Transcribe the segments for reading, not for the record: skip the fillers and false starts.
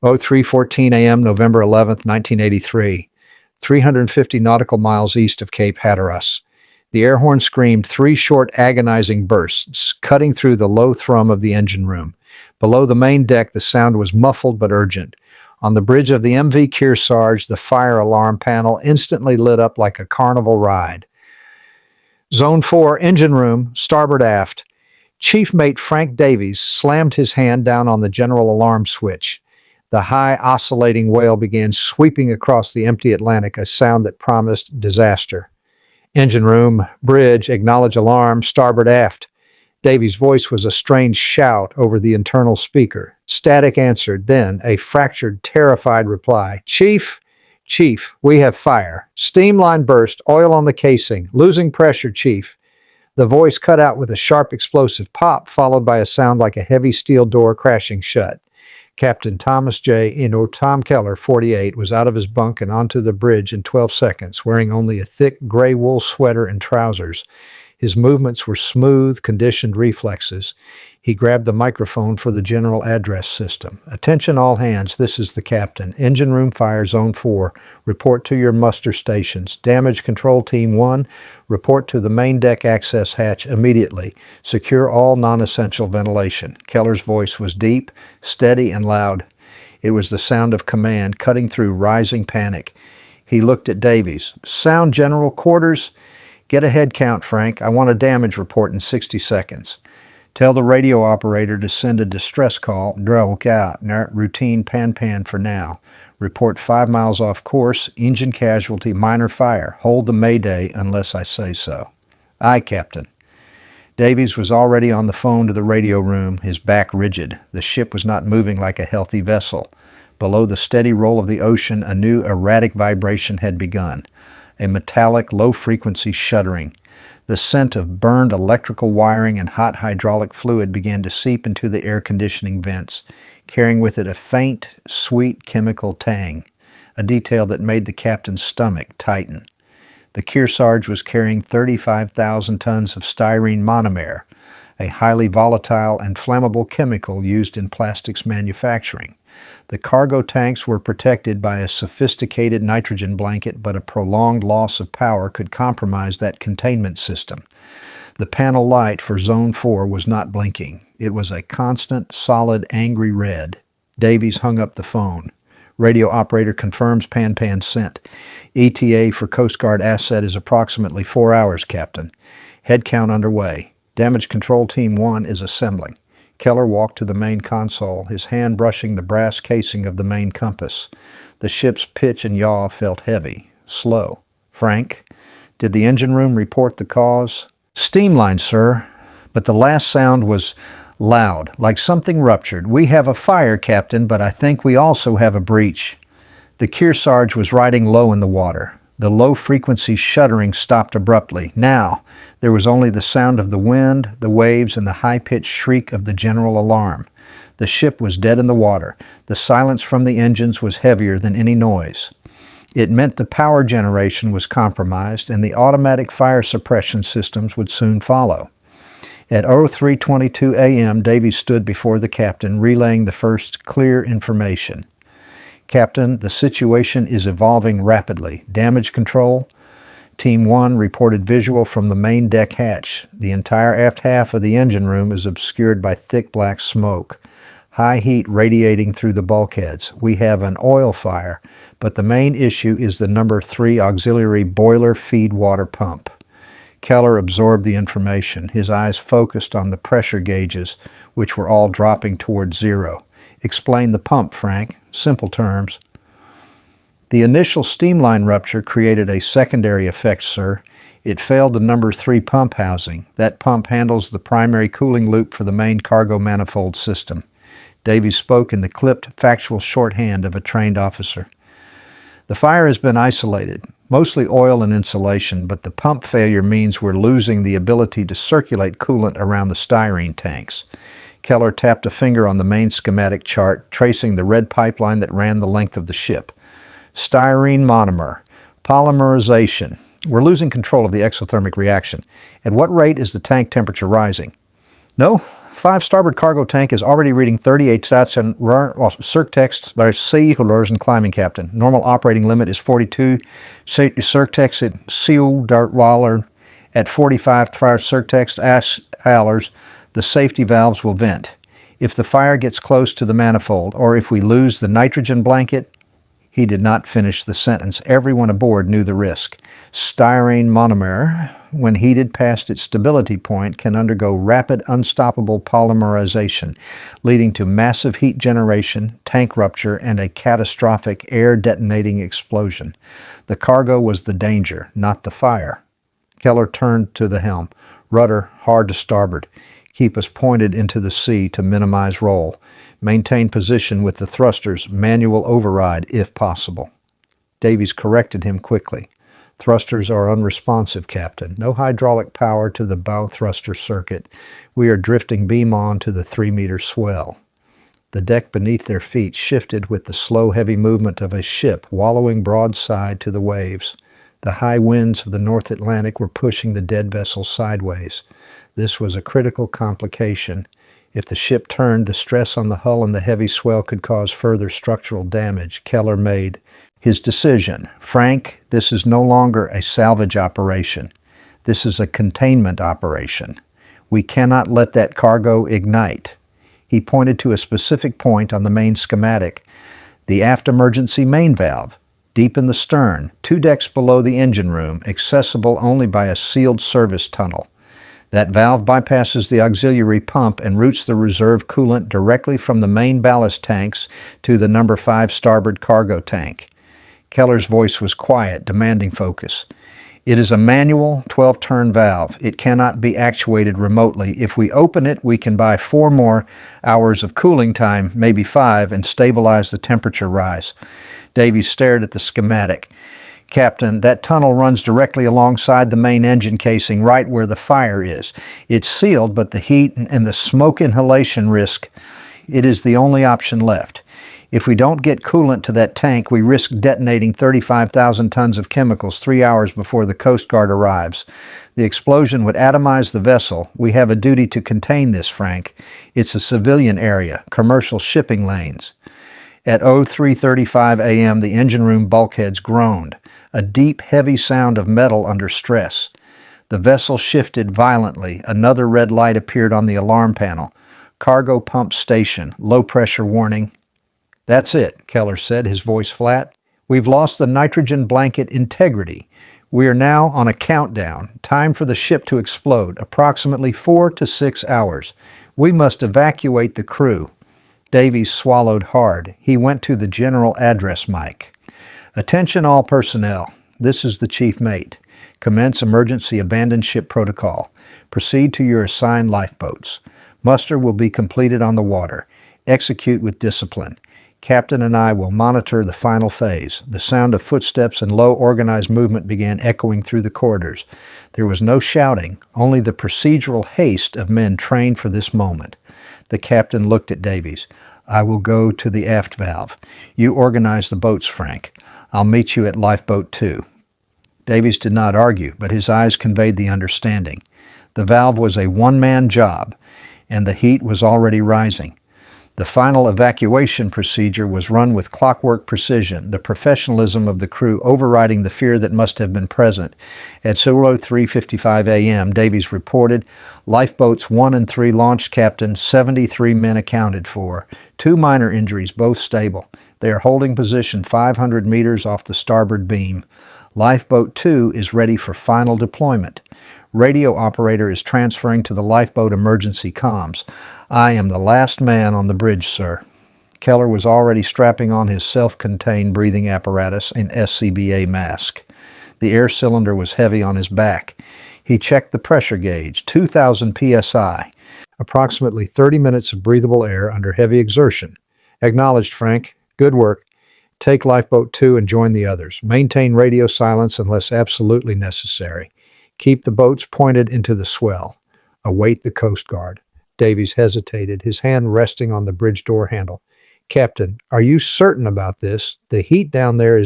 03:14 a.m., November 11th, 1983, 350 nautical miles east of Cape Hatteras. The air horn screamed 3 short, agonizing bursts, cutting through the low thrum of the engine room. Below the main deck, the sound was muffled but urgent. On the bridge of the MV Kearsarge, the fire alarm panel instantly lit up like a carnival ride. Zone 4, engine room, starboard aft. Chief Mate Frank Davies slammed his hand down on the general alarm switch. The high, oscillating wail began sweeping across the empty Atlantic, a sound that promised disaster. Engine room, bridge, acknowledge alarm, starboard aft. Davies' voice was a strange shout over the internal speaker. Static answered, then a fractured, terrified reply. Chief, we have fire. Steam line burst, oil on the casing. Losing pressure, Chief. The voice cut out with a sharp explosive pop, followed by a sound like a heavy steel door crashing shut. Captain Tom Keller, 48, was out of his bunk and onto the bridge in 12 seconds, wearing only a thick gray wool sweater and trousers. His movements were smooth, conditioned reflexes. He grabbed the microphone for the general address system. Attention all hands, this is the captain. Engine room fire, zone 4. Report to your muster stations. Damage control team 1. Report to the main deck access hatch immediately. Secure all non-essential ventilation. Keller's voice was deep, steady, and loud. It was the sound of command cutting through rising panic. He looked at Davies. Sound general quarters. Get a head count, Frank. I want a damage report in 60 seconds. Tell the radio operator to send a distress call. Routine pan for now. Report 5 miles off course. Engine casualty, minor fire. Hold the mayday unless I say so. Aye, Captain. Davies was already on the phone to the radio room, his back rigid. The ship was not moving like a healthy vessel. Below the steady roll of the ocean, a new erratic vibration had begun. A metallic, low-frequency shuddering. The scent of burned electrical wiring and hot hydraulic fluid began to seep into the air conditioning vents, carrying with it a faint, sweet chemical tang, a detail that made the captain's stomach tighten. The Kearsarge was carrying 35,000 tons of styrene monomer, a highly volatile and flammable chemical used in plastics manufacturing. The cargo tanks were protected by a sophisticated nitrogen blanket, but a prolonged loss of power could compromise that containment system. The panel light for Zone 4 was not blinking. It was a constant, solid, angry red. Davies hung up the phone. Radio operator confirms pan sent. ETA for Coast Guard asset is approximately 4 hours, Captain. Head count underway. Damage control team 1 is assembling. Keller walked to the main console, his hand brushing the brass casing of the main compass. The ship's pitch and yaw felt heavy, slow. Frank, did the engine room report the cause? Steam line, sir. But the last sound was loud, like something ruptured. We have a fire, Captain, but I think we also have a breach. The Kearsarge was riding low in the water. The low-frequency shuddering stopped abruptly. Now, there was only the sound of the wind, the waves, and the high-pitched shriek of the general alarm. The ship was dead in the water. The silence from the engines was heavier than any noise. It meant the power generation was compromised, and the automatic fire suppression systems would soon follow. At 03:22 a.m., Davies stood before the captain, relaying the first clear information. Captain, the situation is evolving rapidly. Damage control. Team 1 reported visual from the main deck hatch. The entire aft half of the engine room is obscured by thick black smoke. High heat radiating through the bulkheads. We have an oil fire, but the main issue is the number 3 auxiliary boiler feed water pump. Keller absorbed the information, his eyes focused on the pressure gauges, which were all dropping toward zero. Explain the pump, Frank. Simple terms. The initial steam line rupture created a secondary effect, sir. It failed the number 3 pump housing. That pump handles the primary cooling loop for the main cargo manifold system. Davies spoke in the clipped, factual shorthand of a trained officer. The fire has been isolated, mostly oil and insulation, but the pump failure means we're losing the ability to circulate coolant around the styrene tanks. Keller tapped a finger on the main schematic chart, tracing the red pipeline that ran the length of the ship. Styrene monomer. Polymerization. We're losing control of the exothermic reaction. At what rate is the tank temperature rising? No, 5 starboard cargo tank is already reading 38 stats and Surtex by Seehulers and climbing captain. Normal operating limit is 42. Surtex at Seal Dartwaller at 45 fire Surtex Ash Howlers. The safety valves will vent. If the fire gets close to the manifold, or if we lose the nitrogen blanket, he did not finish the sentence. Everyone aboard knew the risk. Styrene monomer, when heated past its stability point, can undergo rapid, unstoppable polymerization, leading to massive heat generation, tank rupture, and a catastrophic air-detonating explosion. The cargo was the danger, not the fire. Keller turned to the helm. Rudder hard to starboard. Keep us pointed into the sea to minimize roll. Maintain position with the thrusters, manual override if possible. Davies corrected him quickly. Thrusters are unresponsive, Captain. No hydraulic power to the bow thruster circuit. We are drifting beam on to the 3-meter swell. The deck beneath their feet shifted with the slow, heavy movement of a ship wallowing broadside to the waves. The high winds of the North Atlantic were pushing the dead vessel sideways. This was a critical complication. If the ship turned, the stress on the hull and the heavy swell could cause further structural damage. Keller made his decision. Frank, this is no longer a salvage operation. This is a containment operation. We cannot let that cargo ignite. He pointed to a specific point on the main schematic, the aft emergency main valve, deep in the stern, 2 decks below the engine room, accessible only by a sealed service tunnel. That valve bypasses the auxiliary pump and routes the reserve coolant directly from the main ballast tanks to the number 5 starboard cargo tank. Keller's voice was quiet, demanding focus. It is a manual 12-turn valve. It cannot be actuated remotely. If we open it, we can buy 4 more hours of cooling time, maybe 5, and stabilize the temperature rise. Davies stared at the schematic. Captain, that tunnel runs directly alongside the main engine casing, right where the fire is. It's sealed, but the heat and the smoke inhalation risk, it is the only option left. If we don't get coolant to that tank, we risk detonating 35,000 tons of chemicals 3 hours before the Coast Guard arrives. The explosion would atomize the vessel. We have a duty to contain this, Frank. It's a civilian area, commercial shipping lanes. At 03:35 a.m., the engine room bulkheads groaned, a deep, heavy sound of metal under stress. The vessel shifted violently. Another red light appeared on the alarm panel. Cargo pump station, low pressure warning. That's it, Keller said, his voice flat. We've lost the nitrogen blanket integrity. We are now on a countdown. Time for the ship to explode, approximately 4 to 6 hours. We must evacuate the crew. Davies swallowed hard. He went to the general address mic. Attention all personnel. This is the chief mate. Commence emergency abandon ship protocol. Proceed to your assigned lifeboats. Muster will be completed on the water. Execute with discipline. Captain and I will monitor the final phase. The sound of footsteps and low organized movement began echoing through the corridors. There was no shouting, only the procedural haste of men trained for this moment. The captain looked at Davies. I will go to the aft valve. You organize the boats, Frank. I'll meet you at lifeboat 2. Davies did not argue, but his eyes conveyed the understanding. The valve was a one-man job, and the heat was already rising. The final evacuation procedure was run with clockwork precision, the professionalism of the crew overriding the fear that must have been present. At 03:55 a.m., Davies reported, lifeboats 1 and 3 launched, Captain, 73 men accounted for. 2 minor injuries, both stable. They are holding position 500 meters off the starboard beam. Lifeboat 2 is ready for final deployment. Radio operator is transferring to the lifeboat emergency comms. I am the last man on the bridge, sir. Keller was already strapping on his self-contained breathing apparatus and SCBA mask. The air cylinder was heavy on his back. He checked the pressure gauge, 2,000 psi. Approximately 30 minutes of breathable air under heavy exertion. Acknowledged, Frank. Good work. Take lifeboat 2 and join the others. Maintain radio silence unless absolutely necessary. Keep the boats pointed into the swell. Await the Coast Guard. Davies hesitated, his hand resting on the bridge door handle. Captain, are you certain about this? The heat down there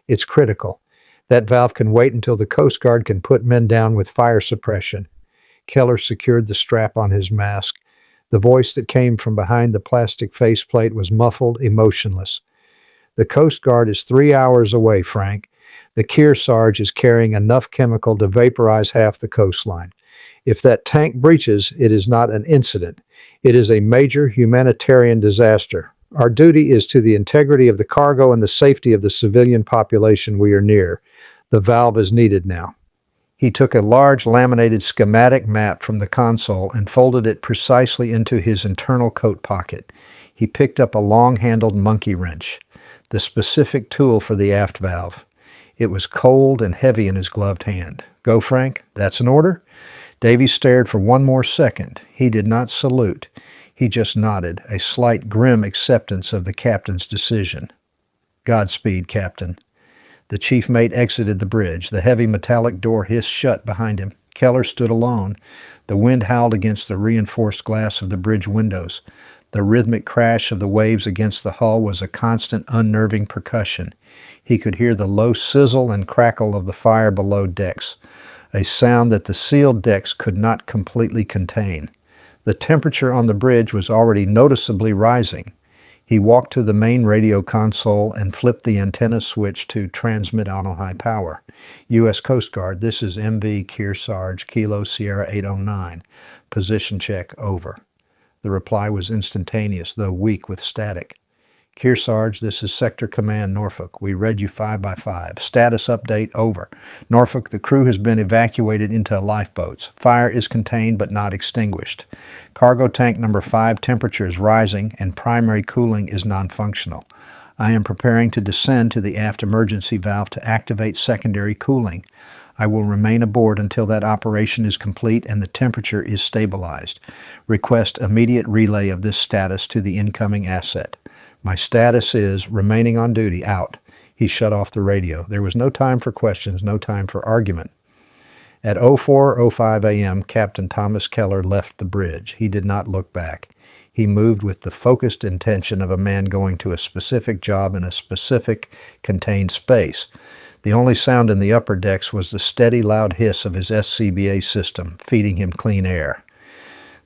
it's critical. That valve can wait until the Coast Guard can put men down with fire suppression. Keller secured the strap on his mask. The voice that came from behind the plastic faceplate was muffled, emotionless. The Coast Guard is 3 hours away, Frank. The Kearsarge is carrying enough chemical to vaporize half the coastline. If that tank breaches, it is not an incident. It is a major humanitarian disaster. Our duty is to the integrity of the cargo and the safety of the civilian population we are near. The valve is needed now. He took a large laminated schematic map from the console and folded it precisely into his internal coat pocket. He picked up a long-handled monkey wrench, the specific tool for the aft valve. It was cold and heavy in his gloved hand. "Go, Frank? That's an order?" Davy stared for one more second. He did not salute. He just nodded, a slight grim acceptance of the captain's decision. "Godspeed, Captain." The chief mate exited the bridge. The heavy metallic door hissed shut behind him. Keller stood alone. The wind howled against the reinforced glass of the bridge windows. The rhythmic crash of the waves against the hull was a constant, unnerving percussion. He could hear the low sizzle and crackle of the fire below decks, a sound that the sealed decks could not completely contain. The temperature on the bridge was already noticeably rising. He walked to the main radio console and flipped the antenna switch to transmit on high power. U.S. Coast Guard, this is MV Kearsarge, Kilo Sierra 809. Position check, over. The reply was instantaneous, though weak with static. Kearsarge, this is Sector Command, Norfolk. We read you 5 by 5. Status update, over. Norfolk, the crew has been evacuated into lifeboats. Fire is contained but not extinguished. Cargo tank number 5 temperature is rising and primary cooling is non-functional. I am preparing to descend to the aft emergency valve to activate secondary cooling. I will remain aboard until that operation is complete and the temperature is stabilized. Request immediate relay of this status to the incoming asset. My status is remaining on duty, out. He shut off the radio. There was no time for questions, no time for argument. At 04:05 a.m., Captain Thomas Keller left the bridge. He did not look back. He moved with the focused intention of a man going to a specific job in a specific, contained space. The only sound in the upper decks was the steady, loud hiss of his SCBA system, feeding him clean air.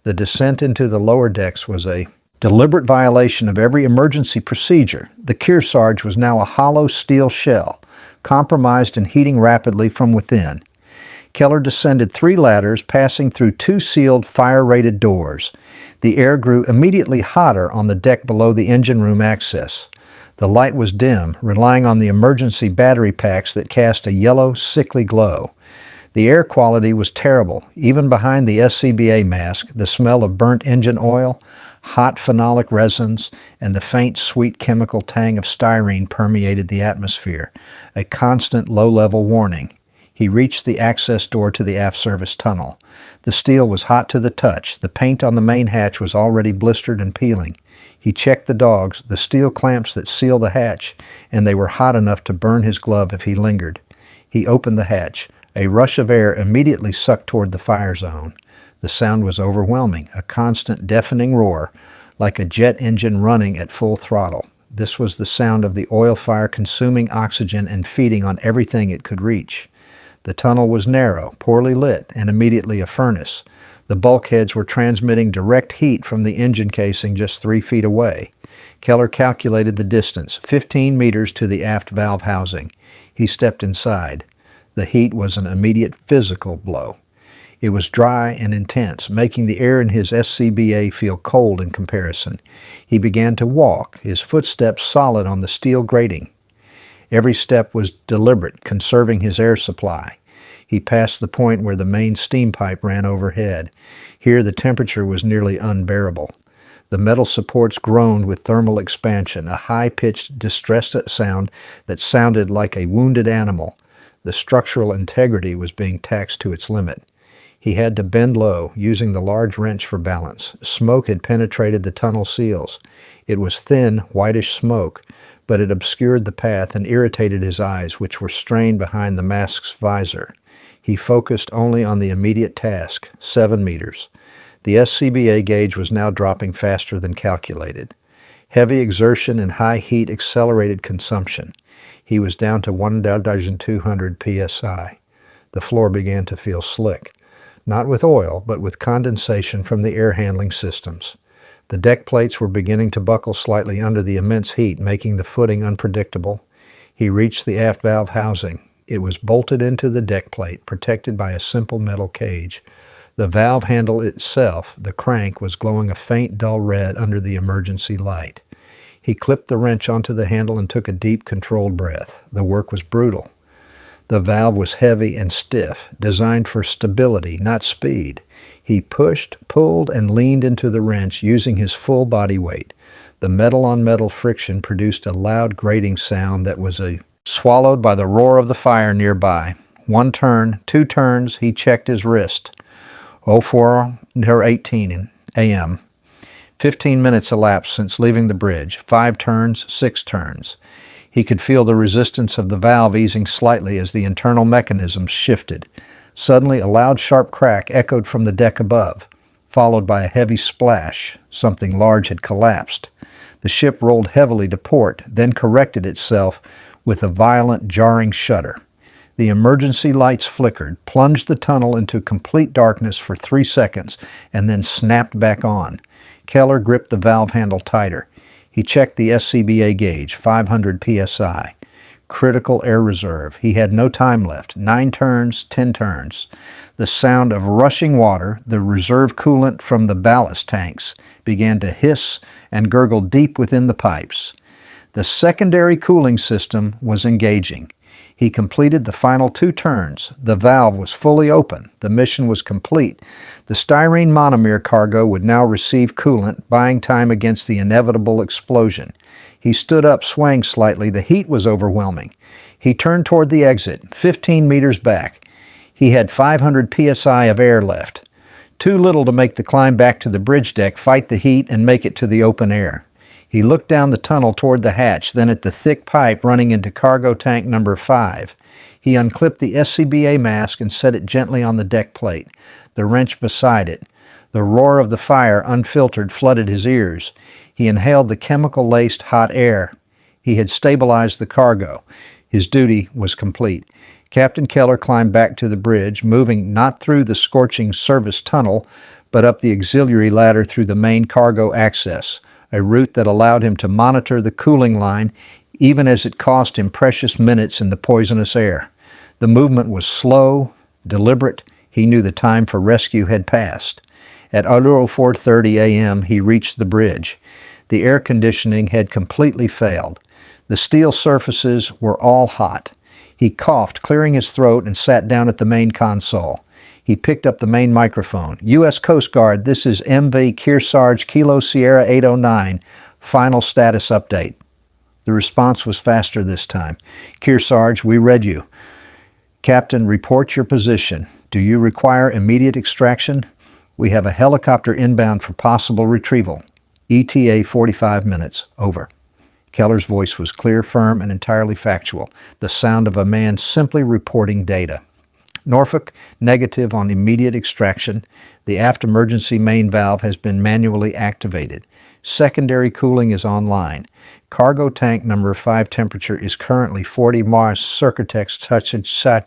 The descent into the lower decks was a deliberate violation of every emergency procedure. The Kearsarge was now a hollow steel shell, compromised and heating rapidly from within. Keller descended 3 ladders, passing through 2 sealed, fire-rated doors. The air grew immediately hotter on the deck below the engine room access. The light was dim, relying on the emergency battery packs that cast a yellow, sickly glow. The air quality was terrible. Even behind the SCBA mask, the smell of burnt engine oil, hot phenolic resins, and the faint, sweet chemical tang of styrene permeated the atmosphere, a constant low-level warning. He reached the access door to the aft service tunnel. The steel was hot to the touch. The paint on the main hatch was already blistered and peeling. He checked the dogs, the steel clamps that seal the hatch, and they were hot enough to burn his glove if he lingered. He opened the hatch. A rush of air immediately sucked toward the fire zone. The sound was overwhelming, a constant deafening roar, like a jet engine running at full throttle. This was the sound of the oil fire consuming oxygen and feeding on everything it could reach. The tunnel was narrow, poorly lit, and immediately a furnace. The bulkheads were transmitting direct heat from the engine casing just 3 feet away. Keller calculated the distance, 15 meters to the aft valve housing. He stepped inside. The heat was an immediate physical blow. It was dry and intense, making the air in his SCBA feel cold in comparison. He began to walk, his footsteps solid on the steel grating. Every step was deliberate, conserving his air supply. He passed the point where the main steam pipe ran overhead. Here the temperature was nearly unbearable. The metal supports groaned with thermal expansion, a high-pitched, distressed sound that sounded like a wounded animal. The structural integrity was being taxed to its limit. He had to bend low, using the large wrench for balance. Smoke had penetrated the tunnel seals. It was thin, whitish smoke, but it obscured the path and irritated his eyes, which were strained behind the mask's visor. He focused only on the immediate task, 7 meters. The SCBA gauge was now dropping faster than calculated. Heavy exertion and high heat accelerated consumption. He was down to 1,200 psi. The floor began to feel slick. not with oil, but with condensation from the air handling systems. The deck plates were beginning to buckle slightly under the immense heat, making the footing unpredictable. He reached the aft valve housing. It was bolted into the deck plate, protected by a simple metal cage. The valve handle itself, the crank, was glowing a faint, dull red under the emergency light. He clipped the wrench onto the handle and took a deep, controlled breath. The work was brutal. The valve was heavy and stiff, designed for stability, not speed. He pushed, pulled, and leaned into the wrench using his full body weight. The metal-on-metal friction produced a loud grating sound that was swallowed by the roar of the fire nearby. 1 turn, 2 turns, he checked his wrist. 04:18 a.m. 15 minutes elapsed since leaving the bridge. 5 turns, 6 turns. He could feel the resistance of the valve easing slightly as the internal mechanisms shifted. Suddenly, a loud, sharp crack echoed from the deck above, followed by a heavy splash. Something large had collapsed. The ship rolled heavily to port, then corrected itself with a violent, jarring shudder. The emergency lights flickered, plunged the tunnel into complete darkness for 3 seconds, and then snapped back on. Keller gripped the valve handle tighter. He checked the SCBA gauge, 500 psi. Critical air reserve. He had no time left. 9 turns, 10 turns. The sound of rushing water, the reserve coolant from the ballast tanks, began to hiss and gurgle deep within the pipes. The secondary cooling system was engaging. He completed the final 2 turns. The valve was fully open. The mission was complete. The styrene monomer cargo would now receive coolant, buying time against the inevitable explosion. He stood up, swaying slightly. The heat was overwhelming. He turned toward the exit, 15 meters back. He had 500 psi of air left. Too little to make the climb back to the bridge deck, fight the heat, and make it to the open air. He looked down the tunnel toward the hatch, then at the thick pipe running into cargo tank number 5. He unclipped the SCBA mask and set it gently on the deck plate, the wrench beside it. The roar of the fire, unfiltered, flooded his ears. He inhaled the chemical-laced hot air. He had stabilized the cargo. His duty was complete. Captain Keller climbed back to the bridge, moving not through the scorching service tunnel, but up the auxiliary ladder through the main cargo access, a route that allowed him to monitor the cooling line even as it cost him precious minutes in the poisonous air. The movement was slow, deliberate. He knew the time for rescue had passed. At 04:30 a.m., he reached the bridge. The air conditioning had completely failed. The steel surfaces were all hot. He coughed, clearing his throat, and sat down at the main console. He picked up the main microphone. U.S. Coast Guard, this is MV Kearsarge Kilo Sierra 809. Final status update. The response was faster this time. Kearsarge, we read you. Captain, report your position. Do you require immediate extraction? We have a helicopter inbound for possible retrieval. ETA 45 minutes. Over. Keller's voice was clear, firm, and entirely factual, the sound of a man simply reporting data. Norfolk, negative on immediate extraction. The aft emergency main valve has been manually activated. Secondary cooling is online. Cargo tank number 5 temperature is currently 40 Mars Circutex touch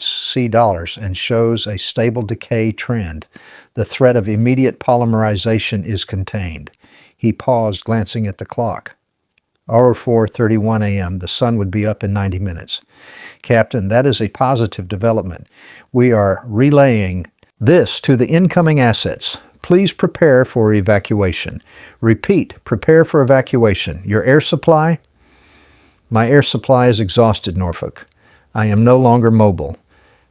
C dollars and shows a stable decay trend. The threat of immediate polymerization is contained. He paused, glancing at the clock. 04:31 a.m. The sun would be up in 90 minutes. Captain, that is a positive development. We are relaying this to the incoming assets. Please prepare for evacuation. Repeat, prepare for evacuation. Your air supply? My air supply is exhausted, Norfolk. I am no longer mobile.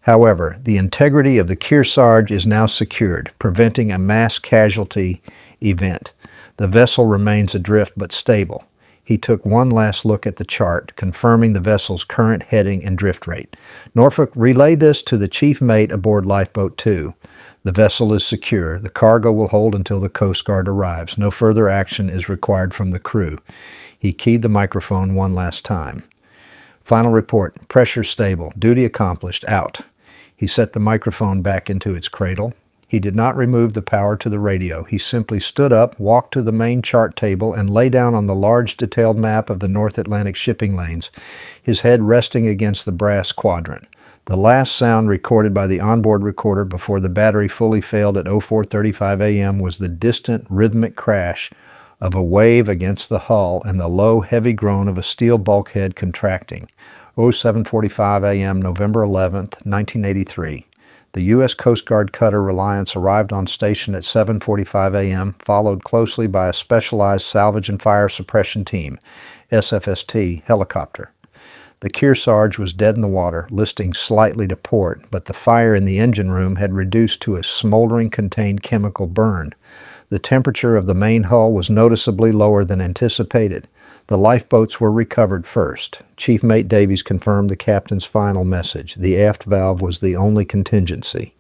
However, the integrity of the Kearsarge is now secured, preventing a mass casualty event. The vessel remains adrift but stable. He took one last look at the chart, confirming the vessel's current heading and drift rate. Norfolk, relay this to the chief mate aboard Lifeboat 2. The vessel is secure. The cargo will hold until the Coast Guard arrives. No further action is required from the crew. He keyed the microphone one last time. Final report. Pressure stable. Duty accomplished. Out. He set the microphone back into its cradle. He did not remove the power to the radio. He simply stood up, walked to the main chart table, and lay down on the large detailed map of the North Atlantic shipping lanes, his head resting against the brass quadrant. The last sound recorded by the onboard recorder before the battery fully failed at 04:35 a.m. was the distant, rhythmic crash of a wave against the hull and the low, heavy groan of a steel bulkhead contracting. 07:45 a.m., November 11th, 1983. The U.S. Coast Guard cutter Reliance arrived on station at 7:45 a.m., followed closely by a specialized salvage and fire suppression team, SFST, helicopter. The Kearsarge was dead in the water, listing slightly to port, but the fire in the engine room had reduced to a smoldering contained chemical burn. The temperature of the main hull was noticeably lower than anticipated. The lifeboats were recovered first. Chief Mate Davies confirmed the captain's final message. The aft valve was the only contingency.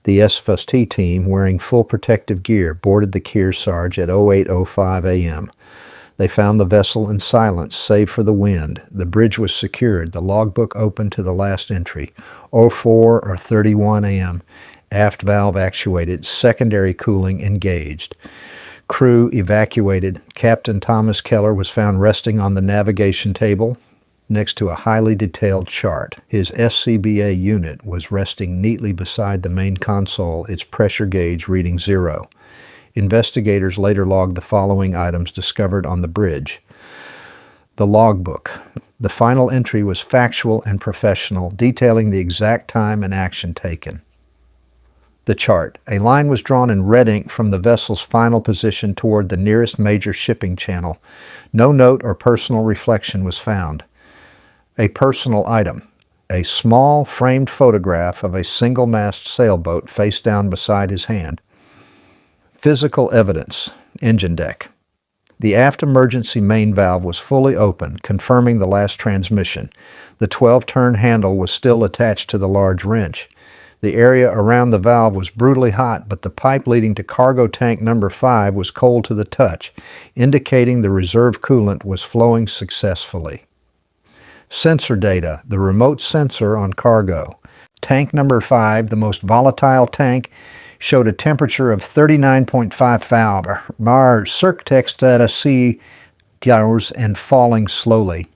The SFST team, wearing full protective gear, boarded the Kearsarge at 08:05 a.m. They found the vessel in silence, save for the wind. The bridge was secured. The logbook opened to the last entry, 04:31 a.m. Aft valve actuated. Secondary cooling engaged. Crew evacuated. Captain Thomas Keller was found resting on the navigation table next to a highly detailed chart. His SCBA unit was resting neatly beside the main console, its pressure gauge reading 0. Investigators later logged the following items discovered on the bridge. The logbook. The final entry was factual and professional, detailing the exact time and action taken. The chart. A line was drawn in red ink from the vessel's final position toward the nearest major shipping channel. No note or personal reflection was found. A personal item. A small framed photograph of a single-mast sailboat face down beside his hand. Physical evidence. Engine deck. The aft emergency main valve was fully open, confirming the last transmission. The 12-turn handle was still attached to the large wrench. The area around the valve was brutally hot, but the pipe leading to cargo tank number 5 was cold to the touch, indicating the reserve coolant was flowing successfully. Sensor data. The remote sensor on cargo. Tank number 5, the most volatile tank, showed a temperature of 39.5 bar circtext at a C and falling slowly.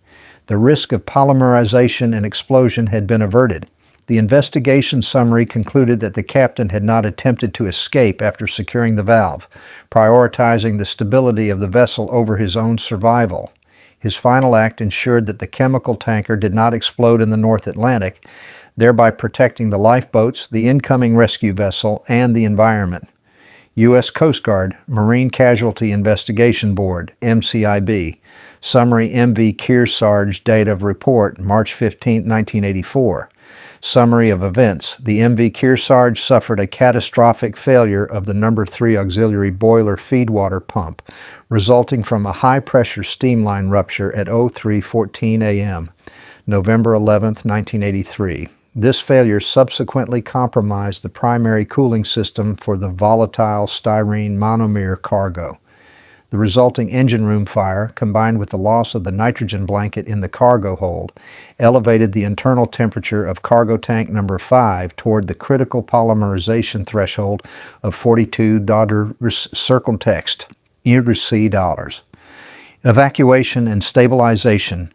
The risk of polymerization and explosion had been averted. The investigation summary concluded that the captain had not attempted to escape after securing the valve, prioritizing the stability of the vessel over his own survival. His final act ensured that the chemical tanker did not explode in the North Atlantic, thereby protecting the lifeboats, the incoming rescue vessel, and the environment. U.S. Coast Guard, Marine Casualty Investigation Board, MCIB. Summary MV Kearsarge date of report, March 15, 1984. Summary of events. The MV Kearsarge suffered a catastrophic failure of the number 3 auxiliary boiler feedwater pump, resulting from a high-pressure steam line rupture at 03:14 a.m., November 11, 1983. This failure subsequently compromised the primary cooling system for the volatile styrene monomer cargo. The resulting engine room fire, combined with the loss of the nitrogen blanket in the cargo hold, elevated the internal temperature of cargo tank number 5 toward the critical polymerization threshold of 42 circumtext, $. Evacuation and stabilization.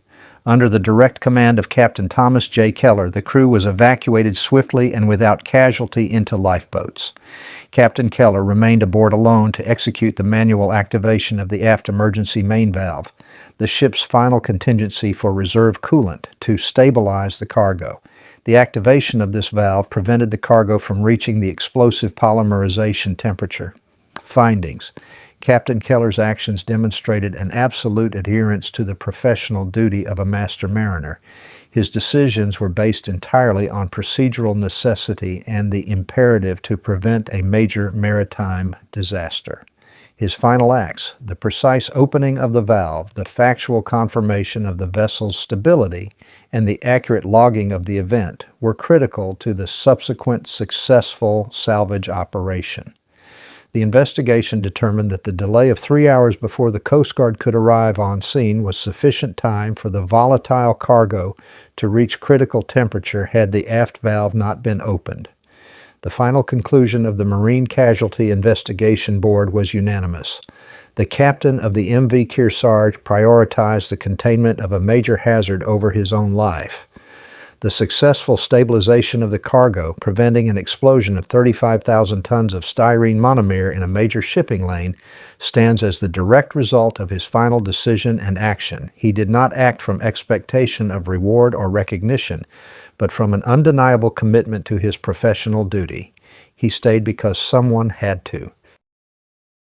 Under the direct command of Captain Thomas J. Keller, the crew was evacuated swiftly and without casualty into lifeboats. Captain Keller remained aboard alone to execute the manual activation of the aft emergency main valve, the ship's final contingency for reserve coolant to stabilize the cargo. The activation of this valve prevented the cargo from reaching the explosive polymerization temperature. Findings. Captain Keller's actions demonstrated an absolute adherence to the professional duty of a master mariner. His decisions were based entirely on procedural necessity and the imperative to prevent a major maritime disaster. His final acts, the precise opening of the valve, the factual confirmation of the vessel's stability, and the accurate logging of the event, were critical to the subsequent successful salvage operation. The investigation determined that the delay of 3 hours before the Coast Guard could arrive on scene was sufficient time for the volatile cargo to reach critical temperature had the aft valve not been opened. The final conclusion of the Marine Casualty Investigation Board was unanimous. The captain of the MV Kearsarge prioritized the containment of a major hazard over his own life. The successful stabilization of the cargo, preventing an explosion of 35,000 tons of styrene monomer in a major shipping lane, stands as the direct result of his final decision and action. He did not act from expectation of reward or recognition, but from an undeniable commitment to his professional duty. He stayed because someone had to.